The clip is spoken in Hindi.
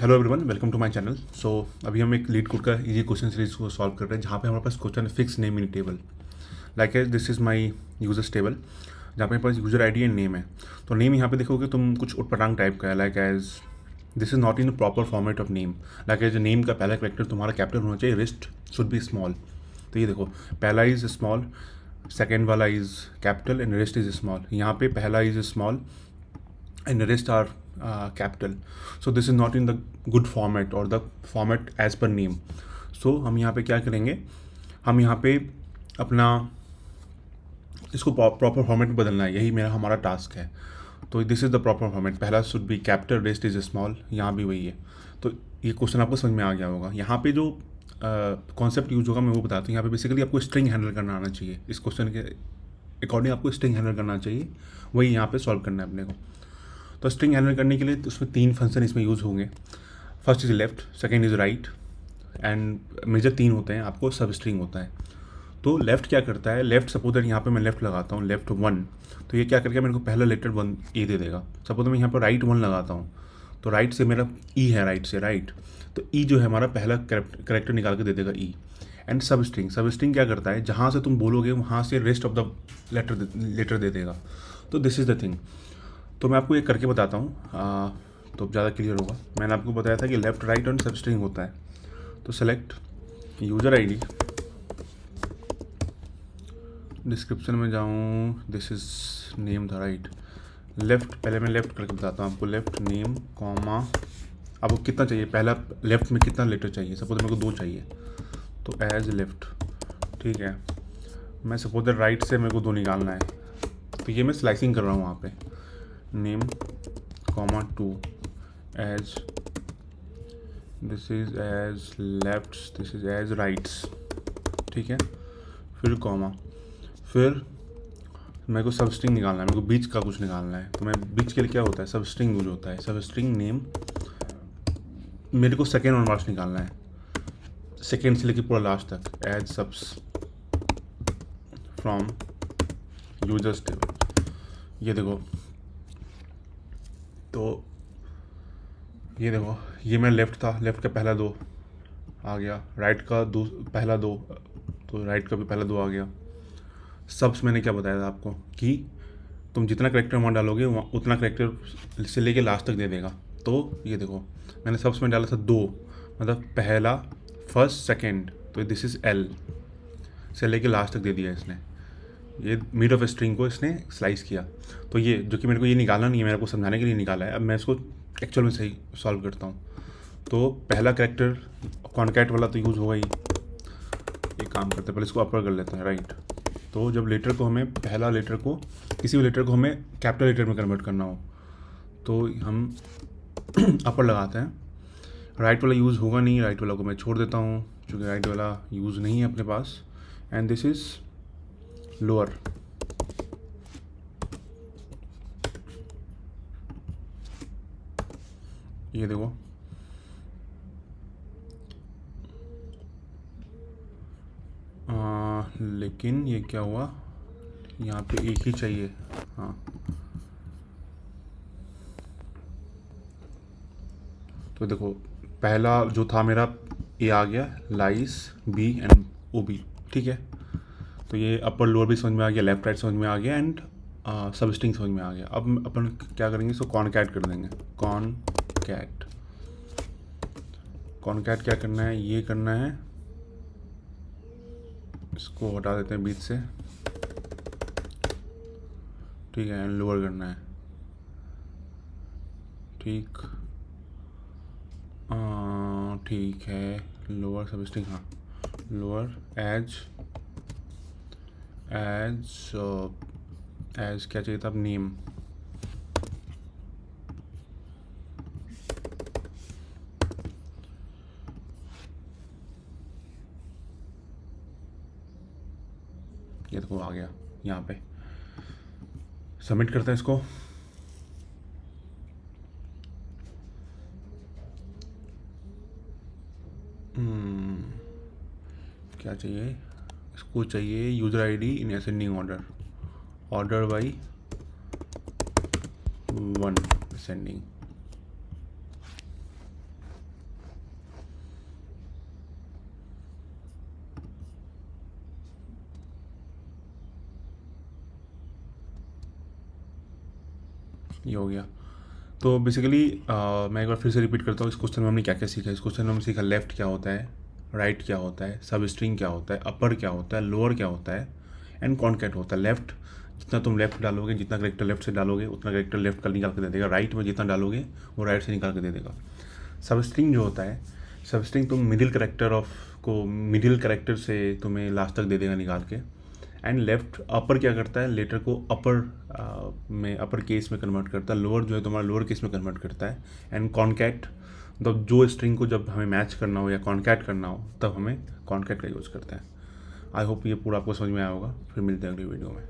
Hello everyone, welcome to my channel. So अभी हम एक लीड कोड का इजी क्वेश्चन सीरीज को सॉल्व कर रहे हैं, जहाँ पे हमारे पास क्वेश्चन है fix name in table. Like as this is my users table, जहाँ पे मेरे पास यूजर आईडी एंड नेम है। तो नेम यहाँ पे देखोगे तुम कुछ उटपटांग टाइप का है, like as this is not in the proper format of name. Like as name का पहला करेक्टर तुम्हारा कैपिटल होना चाहिए, रिस्ट शुड बी स्मॉल। तो ये देखो, पहला इज स्मॉल, सेकेंड वाला is capital and rest is small. यहाँ पे पहला is small and the rest are capital. So this is not in the good format or the format as per name. So हम यहाँ पे क्या करेंगे, हम यहाँ पे अपना इसको प्रॉपर फॉर्मेट में बदलना है, यही हमारा टास्क है। तो this is the proper format, पहला should be capital, rest is small, यहाँ भी वही है। तो ये क्वेश्चन आपको समझ में आ गया होगा। यहाँ पे जो कॉन्सेप्ट यूज होगा मैं वो बताता हूँ। यहाँ पे बेसिकली आपको स्ट्रिंग हैंडल करना आना चाहिए, इस क्वेश्चन के अकॉर्डिंग आपको स्ट्रिंग हैंडल करना चाहिए, वही यहाँ पे सॉल्व करना है अपने को। तो स्ट्रिंग हैंडल करने के लिए तो उसमें तीन फंक्शन इसमें यूज़ होंगे। First is left, second is right, and major तीन होते हैं, आपको सब स्ट्रिंग होता है। तो लेफ़्ट क्या करता है, लेफ़्ट सपोज दैट यहाँ पे मैं लेफ़्ट लगाता हूँ, लेफ़्ट 1, तो ये क्या करके मेरे को पहला लेटर 1 ए दे देगा। सपोज मैं यहाँ पर राइट 1 लगाता हूँ, तो राइट से मेरा ई है, राइट से राइट, तो ई जो है हमारा पहला करेक्टर निकाल के दे देगा ई। एंड सब स्ट्रिंग क्या करता है, जहाँ से तुम बोलोगे वहाँ से रेस्ट ऑफ द लेटर दे देगा। तो दिस इज़ द थिंग। तो मैं आपको ये करके बताता हूँ तो ज़्यादा क्लियर होगा। मैंने आपको बताया था कि लेफ़्ट राइट और सब स्ट्रिंग होता है। तो सेलेक्ट यूज़र आईडी, डिस्क्रिप्शन में जाऊँ, दिस इज़ नेम था राइट। लेफ़्ट, पहले मैं लेफ़्ट करके बताता हूँ आपको। लेफ़्ट नेम कॉमा, आपको कितना चाहिए, पहला लेफ़्ट में कितना लेटर चाहिए। सपोज मेरे को 2 चाहिए, तो एज लेफ़्ट, ठीक है। मैं सपोज राइट से मेरे को 2 निकालना है, तो ये मैं स्लाइसिंग कर रहा हूँ वहाँ पे। Name comma 2 as, this is as left, this is as rights, ठीक है। फिर कॉमा, फिर मेरे को सब स्ट्रिंग निकालना है, मेरे को बीच का कुछ निकालना है। तो मैं बीच के लिए क्या होता है, सब स्ट्रिंग यूज होता है। सब स्ट्रिंग नेम, मेरे को सेकेंड और लास्ट निकालना है, सेकेंड से लेकर पूरा लास्ट तक। As subs from users table, ये देखो। तो ये देखो, ये मैं लेफ़्ट था, लेफ़्ट का पहला 2 आ गया, राइट का पहला 2, तो राइट का भी पहला 2 आ गया। सबस मैंने क्या बताया था आपको कि तुम जितना करेक्टर वहाँ डालोगे उतना करेक्टर से लेके लास्ट तक दे देगा। तो ये देखो, मैंने सबस में डाला था 2, मतलब पहला, फर्स्ट, सेकेंड, तो दिस इज़ एल से लेके लास्ट तक दे दिया इसने। ये मिड ऑफ स्ट्रिंग को इसने स्लाइस किया। तो ये जो कि मेरे को ये निकालना नहीं है, मेरे को समझाने के लिए निकाला है। अब मैं इसको एक्चुअल में सही सॉल्व करता हूँ। तो पहला कैरेक्टर कॉन्कैट वाला तो यूज़ होगा ही। एक काम करते हैं, पहले इसको अपर कर लेते हैं, राइट। तो जब लेटर को हमें, पहला लेटर को, किसी भी लेटर को हमें कैपिटल लेटर में कन्वर्ट करना हो, तो हम अपर लगाते हैं। राइट वाला यूज़ होगा नहीं, राइट वाला को मैं छोड़ देता हूँ, क्योंकि राइट वाला यूज़ नहीं है अपने पास। एंड दिस इज़ लोअर, ये देखो। लेकिन ये क्या हुआ, यहाँ पे एक ही चाहिए, हाँ। तो देखो, पहला जो था मेरा ए आ गया, लाइस बी एंड ओ बी, ठीक है। तो ये अपर लोअर भी समझ में आ गया, लेफ्ट राइट समझ में आ गया, एंड सब स्ट्रिंग समझ में आ गया। अब अपन क्या करेंगे, इसको कॉनकैट कर देंगे। कॉनकैट, कॉनकैट क्या करना है, ये करना है, इसको हटा देते हैं बीच से, ठीक है। एंड लोअर करना है, ठीक, ठीक है। लोअर सब स्ट्रिंग, हाँ, लोअर एज क्या चाहिए था, अब नेम, ये देखो आ गया। यहाँ पे सबमिट करते हैं इसको। क्या चाहिए, इसको चाहिए user ID in ascending order, order by 1 ascending. ये हो गया। तो बेसिकली मैं एक बार फिर से रिपीट करता हूँ, इस क्वेश्चन में हमने क्या क्या सीखा। इस क्वेश्चन में हमने सीखा लेफ्ट क्या होता है, राइट क्या होता है, सब स्ट्रिंग क्या होता है, अपर क्या होता है, लोअर क्या होता है, एंड कॉन्कैट होता है। लेफ्ट, जितना तुम लेफ्ट डालोगे, जितना करेक्टर लेफ्ट से डालोगे उतना करेक्टर लेफ्ट का निकाल के दे देगा। राइट में जितना डालोगे वो राइट से निकाल के दे देगा। सब स्ट्रिंग जो होता है, सब स्ट्रिंग तुम मिडिल करेक्टर ऑफ को मिडिल करेक्टर से तुम्हें लास्ट तक दे देगा निकाल के। एंड लेफ्ट अपर क्या करता है, लेटर को अपर में अपर केस में कन्वर्ट करता है। लोअर जो है तुम्हारा लोअर केस में कन्वर्ट करता है। एंड कॉन्कैट, मतलब जो स्ट्रिंग को जब हमें मैच करना हो या कॉन्कैट करना हो तब हमें कॉन्कैट का यूज़ करता है। आई होप ये पूरा आपको समझ में आया होगा। फिर मिलते हैं अगली वीडियो में।